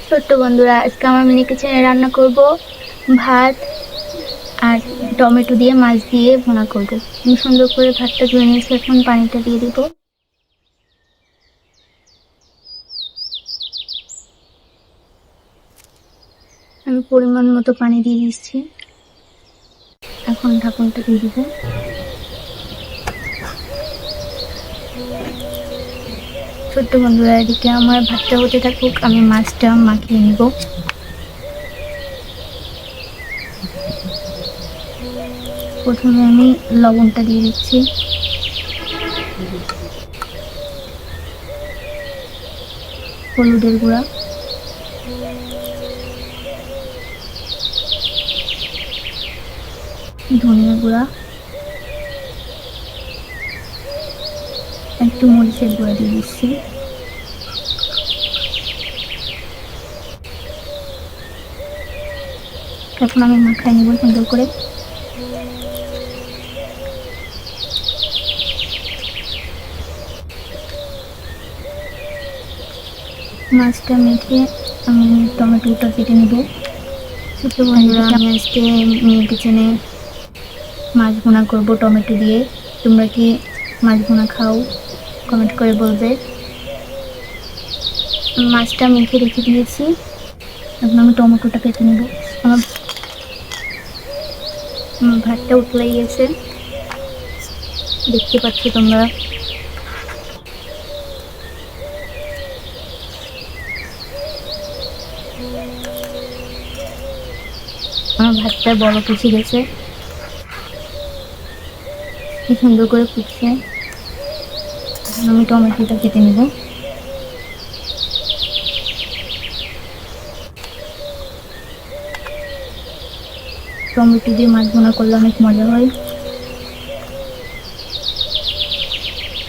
ছোট্ট বন্ধুরা, আজকে আমার মিনি কিচেনে রান্না করব ভাত আর টমেটো দিয়ে মাছ দিয়ে ভুনা করব। আমি সুন্দর করে ভাতটা ধুয়ে নিয়েছি, এখন পানিটা দিয়ে দিব। আমি পরিমাণ মতো পানি দিয়ে দিচ্ছি। এখন ঢাকনটা দিয়ে দিব। ছোট্ট বন্ধুরা, এদিকে আমার ভাতটা হতে থাকুক, আমি মাছটা মাখিয়ে নিব। প্রথমে আমি লবণটা দিয়ে দিচ্ছি, হলুদের গুঁড়া, ধনিয়া গুঁড়া, একটু মরিচের গুঁড়া দিয়ে দিচ্ছি। এখন আমি মাখায় নিব সুন্দর করে। মাছটা মেখে আমি টমেটোটা কেটে নেব। ছোট বন্ধুরা, আমি আজকে মিনি কিচেনে মাছ ভুনা করবো টমেটো দিয়ে। তোমরা কি মাছ ভুনা খাও? কমেন্ট করে বলবে। মাছটা মেখে রেখে দিয়েছি, এখন আমি টমেটোটা কেটে নেব। আমার ভাতটা উতলাই গেছে, দেখতে পাচ্ছ তোমরা। আমার ভাতটা বড় কুচি গেছে, কি সুন্দর করে ফুটছে। আমি টমেটোটা কেটে নেব। টমেটো দিয়ে মাছ ভুনা করলে অনেক মজা হয়।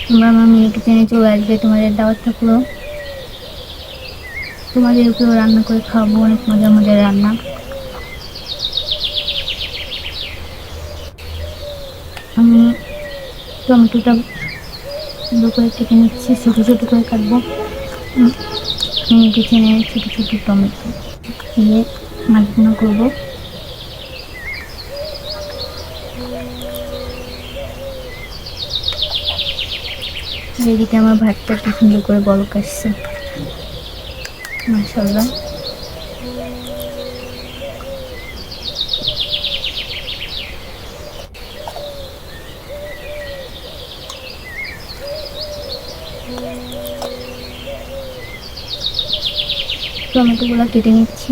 তোমরা আমার মিনি কিচেনে চলে আসবে, তোমাদের দাওয়াত থাকলো। তোমাদের উপরেও রান্না করে খাওয়াবো, অনেক মজার মজার রান্না। আমি টমেটোটা সুন্দর করে কেটে নিচ্ছি, ছোটো ছোটো করে কাটবো। মিনি কিচেনে ছোটো ছোটো টমেটো দিয়ে মাছ ভুনা করবো। এদিকে আমার ভাতটা কি সুন্দর করে বলক আসছে, মাশাআল্লাহ। টমেটোগুলো কেটে নিচ্ছি।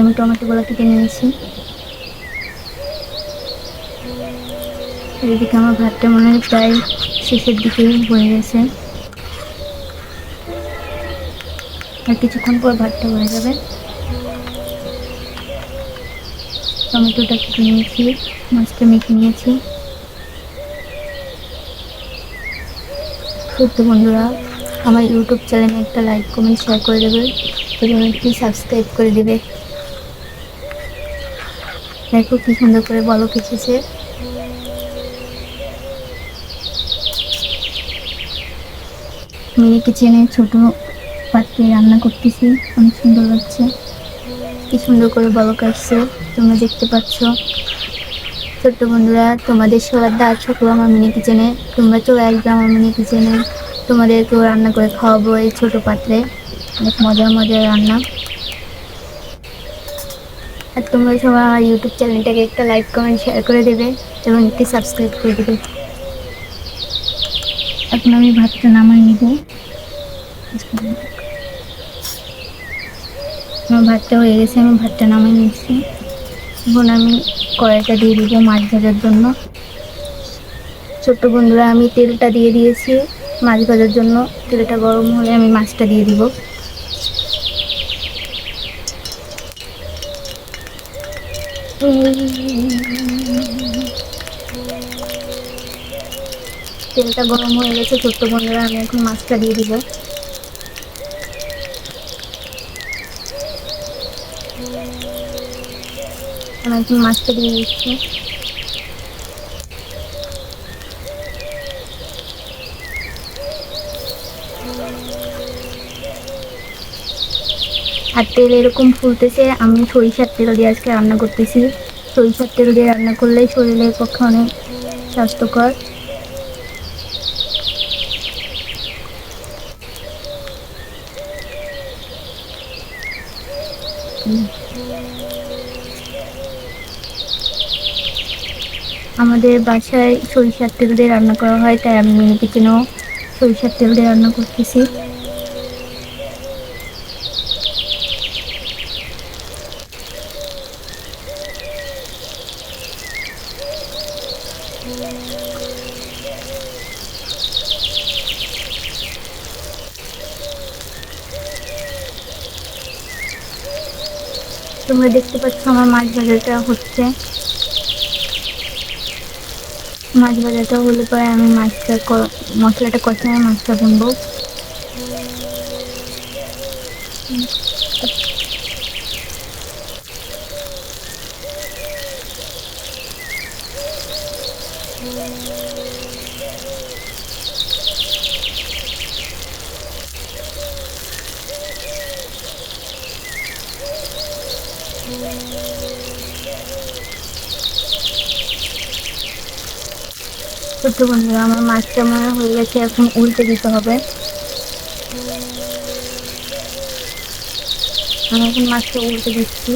আমি টমেটোগুলো কেটে নিয়েছি। এদিকে আমার ভাতটা মনে হয় প্রায় শেষের দিকেই হয়ে গেছে, আর কিছুক্ষণ পর ভাতটা হয়ে যাবে। টমেটোটা কেটে নিয়েছি, মাছটা মেখে নিয়েছি। ছোট্ট বন্ধুরা, আমার ইউটিউব চ্যানেলে একটা লাইক কমেন্ট শেয়ার করে দেবে এবং একটি সাবস্ক্রাইব করে দেবে। দেখো কি সুন্দর করে বলক এসেছে। মিনি কিচেনে ছোট পাত্রে রান্না করতেছি, অনেক সুন্দর লাগছে। কি সুন্দর করে বলক আসছে, তোমরা দেখতে পাচ্ছ। ছোট্ট বন্ধুরা, তোমাদের সবার দাওয়াত থাকলো আমার মিনি কিচেনে। তোমরা চলে আসবে আমার মিনি কিচেনে, তোমাদেরকেও রান্না করে খাওয়াবো এই ছোট পাত্রে। অনেক মজার মজার রান্না। আর তোমরা সবাই আমার ইউটিউব চ্যানেলটাকে একটা লাইক কমেন্ট শেয়ার করে দেবে এবং একটি সাবস্ক্রাইব করে দেবে। এখন আমি ভাতটা নামাই নিব। আমার ভাতটা হয়ে গেছে, আমি ভাতটা নামাই নিচ্ছি। এখন আমি কড়াইটা দিয়ে দিব মাছ ভাজার জন্য। ছোট্ট বন্ধুরা, আমি তেলটা দিয়ে দিয়েছি মাছ ভাজার জন্য। তেলটা গরম হলে আমি মাছটা দিয়ে দিব। তেলটা গরম হয়ে গেছে ছোট্ট বন্ধুরা, আমি এখন মাছটা দিয়ে দিব। আমি এখন মাছটা দিয়ে দিচ্ছি। আর তেল এরকম ফুলতেছে, আমি সরিষার তেল দিয়ে আজকে রান্না করতেছি। সরিষার তেল দিয়ে রান্না করলে শরীরের পক্ষে অনেক স্বাস্থ্যকর। আমাদের বাসায় সরিষার তেল দিয়ে রান্না করা হয়, তাই আমি মিনি কিচেনেও সরিষার তেল দিয়ে রান্না করতেছি। তোমরা দেখতে পাচ্ছ আমার মাছ ভাজাটা হচ্ছে। মাছ ভাজাটা হলে পরে আমি মশলাটা কষিয়ে মাছটা ভুনবো। ছোট্ট বন্ধুরা, আমার মাছটা মনে হয়ে গেছে, এখন উল্টে দিতে হবে। আমি এখন মাছটা উল্টে দিচ্ছি।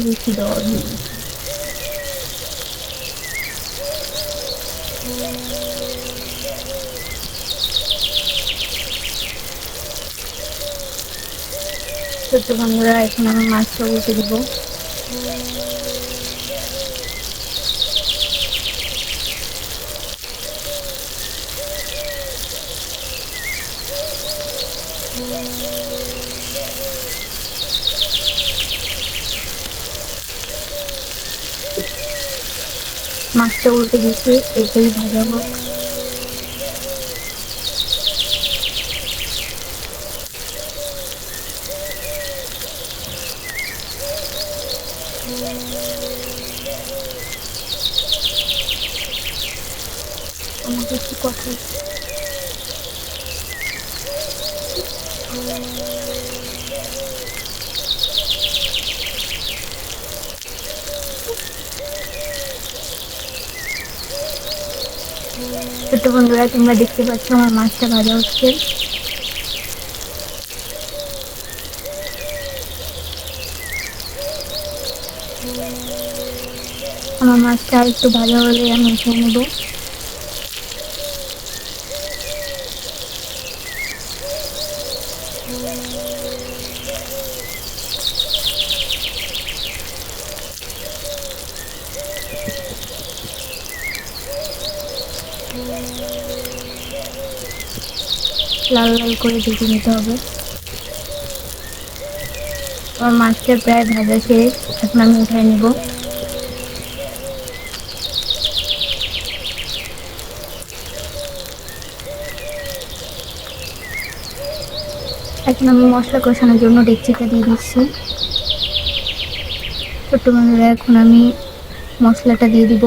দিচ্ছি দর ছোট্ট বন্ধুরা, এখন আমি মাছটা উল্টে দিব। মাছটা উল্টে দিচ্ছি, এটাই ভাজা হোক। আমাকে একটু কথা ছোট্ট বন্ধুরা, তোমরা দেখতে পাচ্ছ আমার মাছটা ভাজা হচ্ছে। আমার মাছটা একটু ভাজা হলে আমি উঠিয়ে নেব। লাল লাল করে ভেজে নিতে হবে। আমার মাছটা প্রায় ভাজা শেষ, এখন আমি উঠাই নেব। এখন আমি মশলা কষানোর জন্য ডেকচিটা দিয়ে দিচ্ছি। ছোট্ট বন্ধুরা, এখন আমি মশলাটা দিয়ে দিব।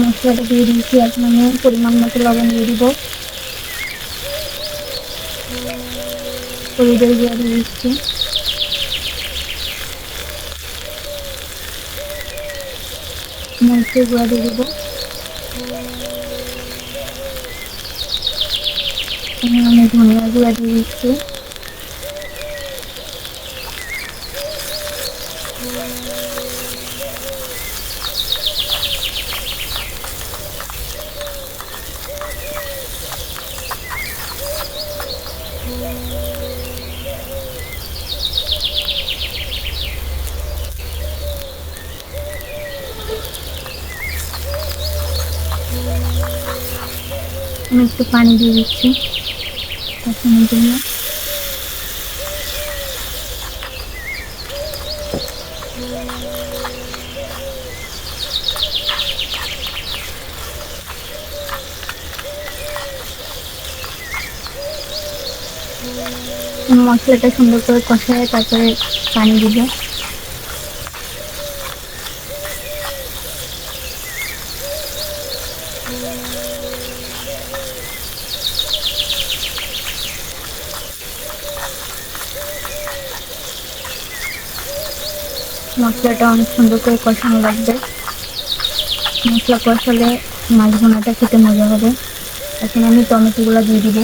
মশলাটা দিয়ে দিয়েছি, এখন আমি পরিমাণ মতো লবণ দিয়ে দিব। হলুদের গুঁড়া দিয়ে দিচ্ছি। মরিচের গুঁড়া দিয়ে দেবো। আমি ধনিয়া গুঁড়া দিয়ে দিচ্ছি। আমি একটু পানি দিয়ে দিচ্ছি কষানোর জন্য। মশলাটা সুন্দর করে কষায় তারপরে পানি দিব। মশলাটা অনেক সুন্দর করে কষানো লাগবে। মশলা কষালে মাছ ভুনাটা খেতে মজা হবে। এখন আমি টমেটোগুলো দিয়ে দিব।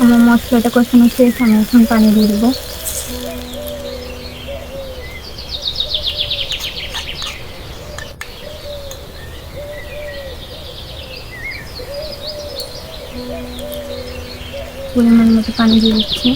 আমার মশলাটা কষানো শেষ, আমি এখন পানি দিয়ে দেবো। পরিমাণ মতো পানি দিয়ে দিচ্ছি।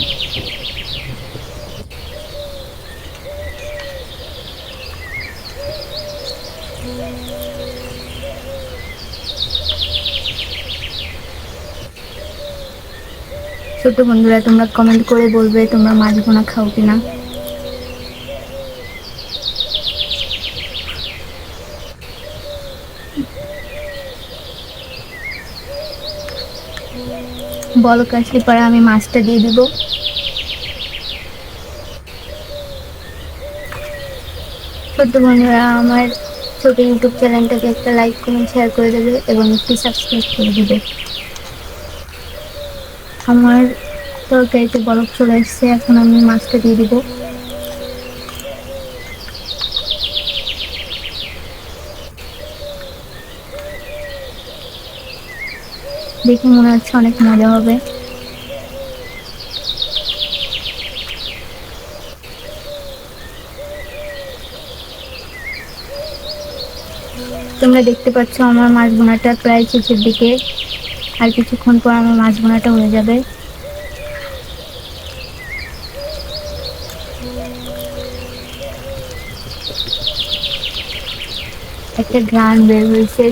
ছোট বন্ধুরা, তোমরা কমেন্ট করে বলবে তোমরা মাছ ভুনা খাও কিনা। বলক আসলে পরে আমি মাছটা দিয়ে দিব। ছোট বন্ধুরা, আমার ছোট ইউটিউব চ্যানেলটাকে একটা লাইক কমেন্ট শেয়ার করে দেবে এবং একটি সাবস্ক্রাইব করে দিবে। আমার তরকারিতে বরফ চলে এসছে, এখন আমি মাছটা দিয়ে দিব। দেখে মনে হচ্ছে অনেক মজা হবে। তোমরা দেখতে পাচ্ছ আমার মাছ ভুনাটা প্রায় শেষের দিকে। আর কিছুক্ষণ পর আমার মাছ ভুনাটা হয়ে যাবে। একটা গান বের হয়েছে।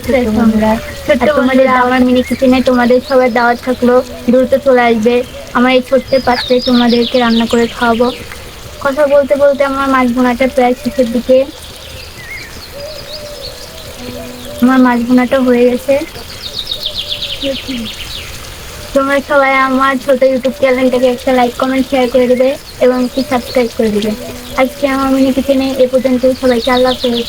তোমাদের আমার মিনি কিচেনে তোমাদের সবার দাওয়াত থাকলো, দ্রুত চলে আসবে। আমার এই ছোট্ট পাত্রে তোমাদেরকে রান্না করে খাওয়াবো। কথা বলতে বলতে আমার মাছ ভুনাটা প্রায় শেষের দিকে। আমার মাছ ভুনাটা হয়ে গেছে। তোমরা সবাই আমার ছোট ইউটিউব চ্যানেলটাকে একটা লাইক কমেন্ট শেয়ার করে দেবে এবং একটি সাবস্ক্রাইব করে দেবে। আজকে আমার মিনি কিচেনে এ পর্যন্ত। সবাইকে আল্লাহ হাফেজ।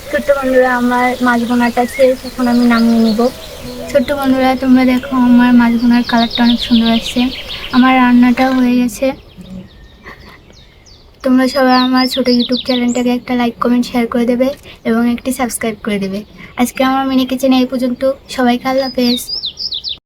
ছোট্ট বন্ধুরা, আমার মাছ ভুনাটা শেষ, এখন আমি নামিয়ে নিব। ছোট্ট বন্ধুরা, তোমরা দেখো আমার মাছ ভুনার কালারটা অনেক সুন্দর আসছে। আমার রান্নাটাও হয়ে গেছে। তোমরা সবাই আমার ছোট ইউটিউব চ্যানেলটাকে একটা লাইক কমেন্ট শেয়ার করে দেবে এবং একটি সাবস্ক্রাইব করে দেবে। আজকে আমার মিনি কিচেনে এই পর্যন্ত। সবাইকে আল্লাহ হাফেজ।